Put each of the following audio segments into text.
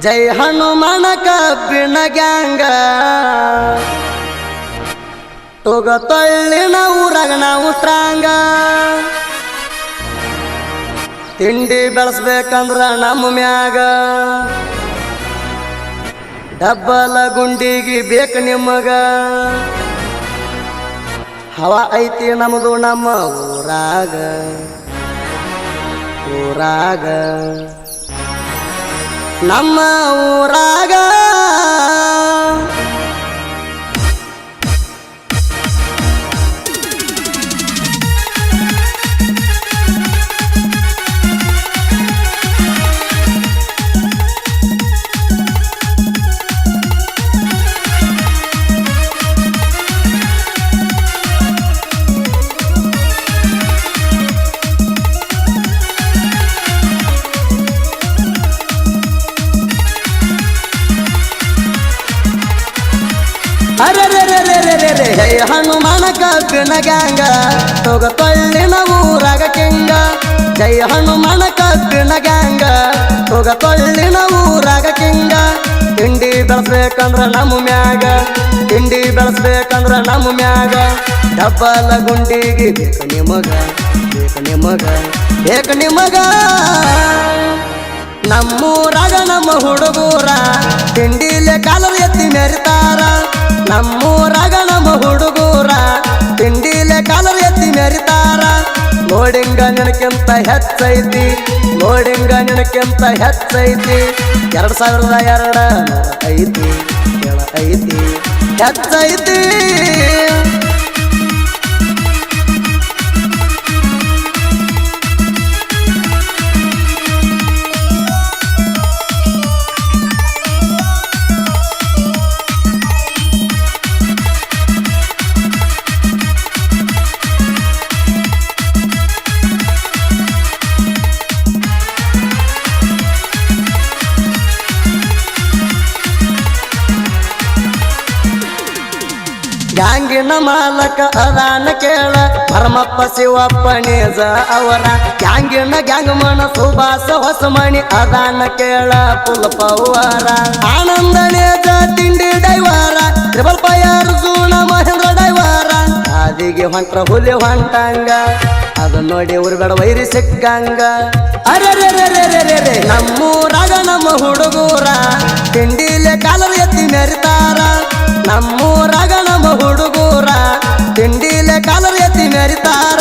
ಜೈ ಹನುಮಾನ ಕಬ್ಬಿಣ ಗ್ಯಾಂಗ ತೋಗ ತೊಳ್ಳಿನ ಊರಾಗ ನಾವು ಸ್ಟ್ರಾಂಗ ತಿಂಡಿ ಬೆಳೆಸ್ಬೇಕಂದ್ರ ನಮ್ಮ ಮ್ಯಾಗ ಡಬ್ಬಲ ಗುಂಡಿಗೆ ಬೇಕು ನಿಮಗ ಹವಾ ಐತಿ ನಮ್ದು ನಮ್ಮ ಊರಾಗ ನಮ್ಮ ಊರಾಗ ಜೈ ಹನುಮಾನ ಕಬ್ಬಿಣ ಗ್ಯಾಂಗ ತೋಗ ತೊಳ್ಳಿನ ಊರಾಗ ಕೆಂಗ ಜೈ ಹನುಮಾನ ಕಬ್ಬಿಣ ಗ್ಯಾಂಗ ತೋಗ ತೊಳ್ಳಿನ ಊರಾಗ ಕೆಂಗ ತಿಂಡಿ ಬೆಳೆಸ್ಬೇಕಂದ್ರ ನಮ್ಮ ಮ್ಯಾಗ ತಿಂಡಿ ಬೆಳೆಸ್ಬೇಕಂದ್ರ ನಮ್ಮ ಮ್ಯಾಗ ಡಬ್ಬಲ ಗುಂಡಿಗೆ ಬೇಕು ನಿಮಗ ನಮ್ಮೂರಾಗ ನಮ್ಮ ಹುಡುಗೂರ ತಿಂಡಿಲೆ ಕಾಲರ್ ಎತ್ತಿ ಮೆರಿತಾರ ನಮ್ಮೂರಾಗ ನಮ್ಮ ಹುಡುಗೂರ ತಿಂಡಿಲೆ ಕಾಲರ್ ಎತ್ತಿ ಮೆರಿತಾರ ನೋಡಿಂಗ ನಿನಕ್ಕಿಂತ ಹೆಚ್ಚೈತಿ 2002 ಐತಿ ಹೆಚ್ಚೈತಿ ಗ್ಯಾಂಗಿನ ಮಾಲಕ ಅದಾನ ಕೇಳ ಪರಮಪ್ಪ ಶಿವಪ್ಪ ನೇಜ ಅವರ ಗ್ಯಾಂಗ್ ಮನ ಸುಭಾಸ ಹೊಸಮಣಿ ಅದಾನ ಕೇಳ ಪುಲ್ಪವಾರ ಆನಂದ ನೇಜ ತಿಂಡಿ ಡೈವಾರ ಟ್ರಿಬಲ್ ಫೈರ್ ಜೂಣ ಮಹೇಂದ್ರ ಡೈವಾರ ಆದಿಗೆ ಹೊಂಟ್ರ ಹುಲಿ ಹೊಂಟಂಗ ಅದು ನೋಡಿ ಉರ್ಬೇಡ ವೈರಿ ಸಿಕ್ಕಂಗ ಅರೆ ನಮ್ಮೂರಾಗ ನಮ್ಮ ಹುಡುಗೂರ ತಿಂಡಿಲೆ ಕಾಲರ್ ಎತ್ತಿ ಮೆರಿತಾರ ನಮ್ಮೂರಾಗ ನಮ್ಮ ಹುಡುಗೂರ ತಿಂಡಿಲೆ ಕಾಲರ್ ಎತ್ತಿ ಮೆರಿತಾರ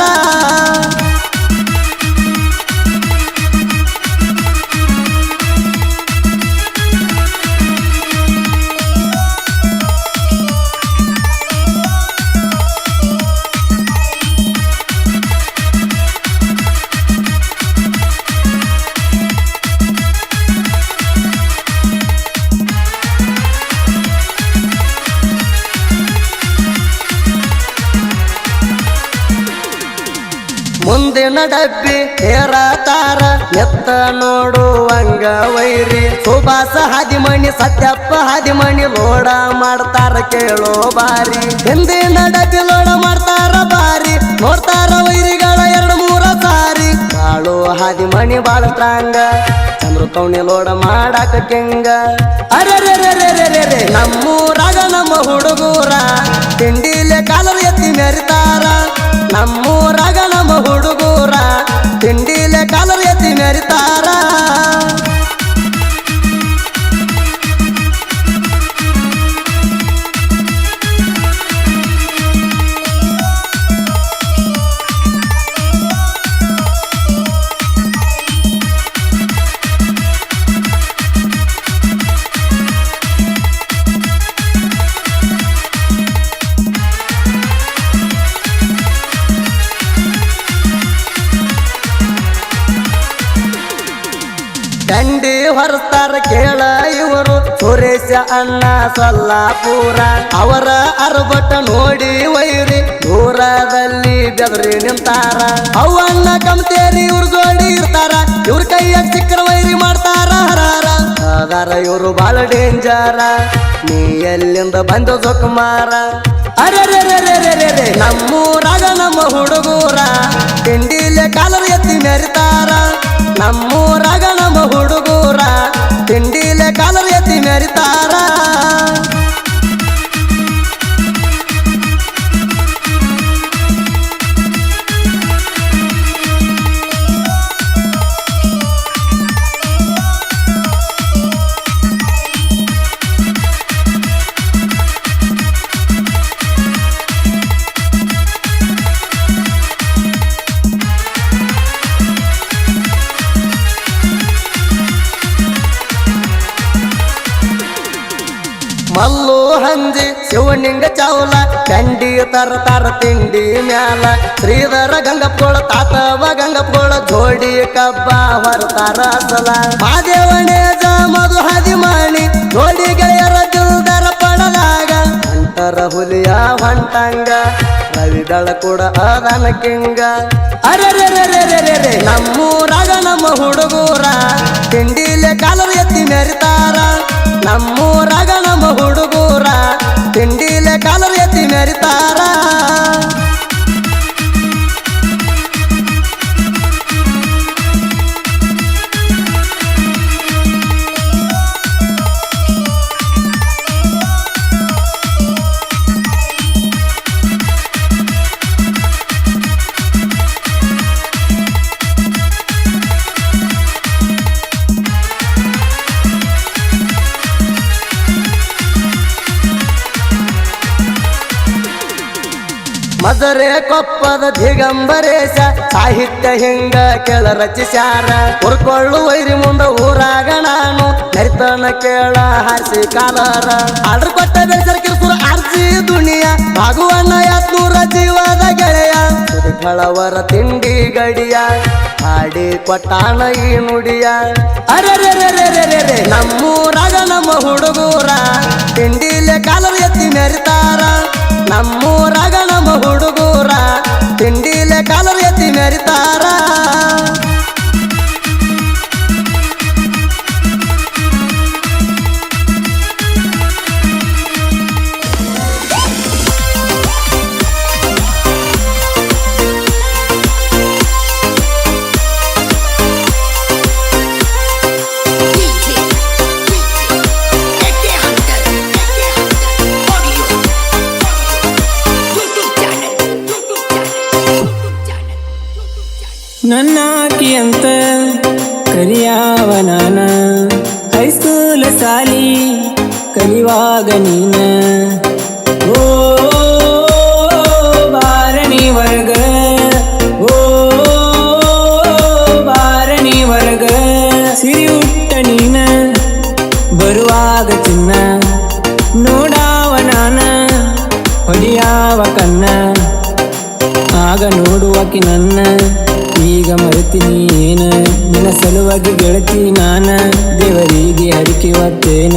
ಮುಂದಿನ ಡಬ್ಬಿ ಹೇರತಾರ ಎತ್ತ ನೋಡುವಂಗ ವೈರಿ ಸುಭಾಸ ಹಾದಿಮಣಿ ಸತ್ಯಪ್ಪ ಹಾದಿಮಣಿ ಲೋಡ ಮಾಡ್ತಾರ ಕೇಳೋ ಬಾರಿ ಹಿಂದಿನ ಡಬ್ಬಿ ಲೋಡ ಮಾಡ್ತಾರ ಬಾರಿ ನೋಡ್ತಾರ ವೈರಿಗಳ 2-3 ಸಾರಿ ಬಾಳು ಹಾದಿಮಣಿ ಬಾಳ ಸ್ಟ್ರಾಂಗ ಚಂದ್ರ ಕೌಣಿ ಲೋಡ ಮಾಡಾಕ ಕೆಂಗ ಅರೆ ನಮ್ಮೂರಾಗ ನಮ್ಮ ಹುಡುಗೂರ ತಿಂಡಿಲೆ ಕಾಲರ್ ಎತ್ತಿ ಮೆರಿತಾರ ನಮ್ಮೂರಾಗ ನಮ್ಮ ಹುಡುಗೂರ ತಿಂಡಿಲೆ ಕಾಲರ್ ಎತ್ತಿ ಮೆರಿತಾರ ಕಂಡಿ ಹೊರಸ್ತಾರ ಕೇಳ ಇವರು ಸುರೇಶ ಅಣ್ಣ ಸೊಲ್ಲಾಪುರ ಅವರ ಅರ್ಬಟ ನೋಡಿ ವೈರಿ ದೂರದಲ್ಲಿ ಬೆದರಿ ನಿಂತಾರ ಅವಣ್ಣ ಕಮ್ತೇರಿ ಇವ್ರ ಜೋಡಿ ಇರ್ತಾರ ಇವ್ರ ಕೈಯಾಗ ಸಿಕ್ಕರ ವೈರಿ ಮಾಡ್ತಾರ ಹರಾರ ಅದಾರ ಇವರು ಬಾಳ ಡೇಂಜರ ನೀ ಎಲ್ಲಿಂದ ಬಂದು ಜೊಕಮಾರ ಅರೆ ನಮ್ಮೂರಾಗ ನಮ್ಮ ಹುಡುಗೂರ ತಿಂಡಿಲೆ ಕಾಲರ್ ಎತ್ತಿ ಮೆರಿತಾರ ನಮ್ಮೂರಾಗ ನಮ್ಮ ಹುಡುಗೂರ ತಿಂಡಿಲೆ ಕಾಲರ್ ಎತ್ತಿ ಮೆರಿತಾರ ಮಲ್ಲು ಹಂಜಿ ಶಿವನಿಂಗ ಚಾವಲ ಕಂಡಿ ತರ್ತಾರ ತಿಂಡಿ ಮ್ಯಾಲ ಶ್ರೀಧರ ಗಂಗಪ್ಪಳ ತಾತವ ಗಂಗಪ್ಪಳ ಜೋಡಿ ಕಬ್ಬ ಹೊರತಾರ ಸಲ ಮಾದೇವಣೆ ಮಧು ಹದಿಮಾಣಿ ಜೋಡಿ ಗೆಳೆಯರ ದಿಲ್ದರ ಪಡದಾಗ ಅಂತರ ಹುಲಿಯ ಹೊಂಟಂಗ ರವಿದಳ ಕೂಡ ಅದನ ಕಿಂಗ ಅರೆ ನಮ್ಮೂರಾಗ ನಮ್ಮ ಹುಡುಗೂರ ತಿಂಡಿಲೆ ಕಾಲರ್ ಎತ್ತಿ ಮೆರಿತಾರ ನಮ್ಮೂರಾಗ ನಮ್ಮ ಹುಡುಗೂರ ತಿಂಡಿಲೆ ಕಾಲರ್ ಎತ್ತಿ ಮೆರಿತಾರ ಮದರೆ ಕೊಪ್ಪದ ದಿಗಂಬರೇಶ ಸಾಹಿತ್ಯ ಹಿಂಗ ಕೆಳ ರಚಿಸ್ಯಾರ ಹುರ್ಕೊಳ್ಳು ವೈರಿ ಮುಂದ ಊರಾಗ ನಾನು ನರಿತನ ಕೇಳ ಹಾರಿಸಿ ಕಾಲರ ಆರ್ಡರ್ ಕೊಟ್ಟ ಬೇಸರ ಕಿರ್ಸುರ ಆರ್ಸಿ ದುನಿಯ ಭಾಗುವಣ್ಣ ಯಾತ್ನೂರ ಜೀವದ ಗೆಳೆಯ ಕಳವರ ತಿಂಡಿ ಗಡಿಯ ಹಾಡಿ ಕೊಟ್ಟಾನ ಈ ನುಡಿಯ ಅರೆ ನಮ್ಮೂರಾಗ ನಮ್ಮ ಹುಡುಗೂರ ತಿಂಡಿಲೆ ಕಾಲರ್ ಎತ್ತಿ ಮೆರಿತಾರ ನಮ್ಮೂರಾಗ ನಮ್ಮ ಹುಡುಗೂರ ತಿಂಡಿಲೆ ಕಾಲರ್ ಎತ್ತಿ ಮೆರಿತಾರ ನನ್ನಾಕಿ ಅಂತ ಕರಿಯಾವ ನಾನ ಹೈಸ್ಕೂಲ ಸಾಲಿ ಕಲಿವಾಗ ನೀನ ಓ ಬಾರಣಿ ವರ್ಗ ಓ ಬಾರಣಿ ವರ್ಗ ಸಿರಿ ಉಟ್ಟ ನೀನ ಬರುವಾಗ ಚಿನ್ನ ನೋಡಾವ ನಾನ ಹೊಡಿಯಾವ ಕನ್ನ ಆಗ ನೋಡುವಕಿ ನನ್ನ ಈಗ ಮರೆತೀನಿ ಏನ ನಿನ್ನ ಸಲುವಾಗಿ ಗೆಳತಿ ನಾನ ದೇವರಿಗೆ ಹರಿಕೆ ಹೊತ್ತೇನ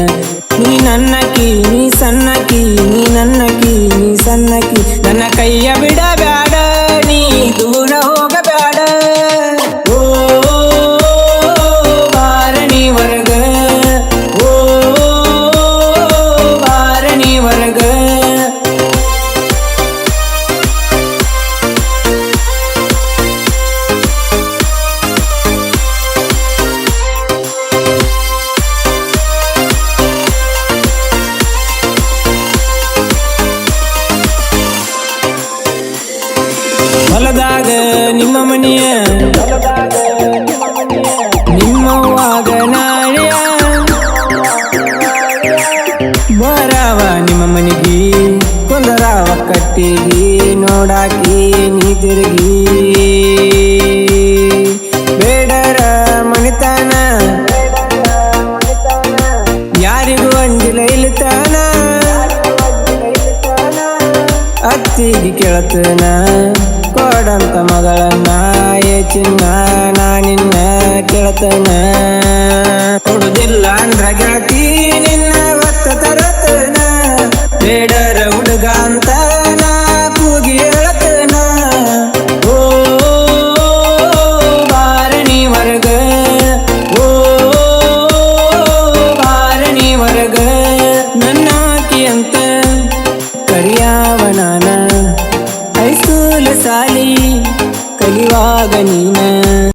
ನೀ ನನ್ನಕಿ ನೀ ಸಣ್ಣಕಿ ನೀ ನನ್ನಕಿ ನೀ ಸಣ್ಣಕಿ ನನ್ನ ಕೈಯ ಬಿಡಬ್ಯಾಡ ನೀ ದೂರ ಹೋಗಬ್ಯಾಡ ಓ ಬಾರಣಿ ವರ್ಗ ಓ ಬಾರಣಿ ವರ್ಗ ಹೊಲದಾಗ ನಿಮ್ಮ ಮನೆಯ ನಿಮ್ಮವ್ವಾಗ ನಾಳೆಯ ಬರಾವ ನಿಮ್ಮ ಮನೆಗಿ ಕೊಂದರಾವ ಕಟ್ಟಿಗಿ ನೋಡಾಕಿ ನೀ ತಿರುಗಿ ಬೇಡರ ಮಣಿತಾನ ಯಾರಿಗೂ ಅಂಜಿಲ ಇಲ್ತಾನ ಅತ್ತಿಗೆ ಕೇಳತನ ಕೊಡಂತ ಮಗಳನ್ನ ಚಿನ್ನ ನಾ ನಿನ್ನ ಕೇಳತನ ಕೊಡುದಿಲ್ಲ ಅಂದ್ರ ಗೆಳತಿ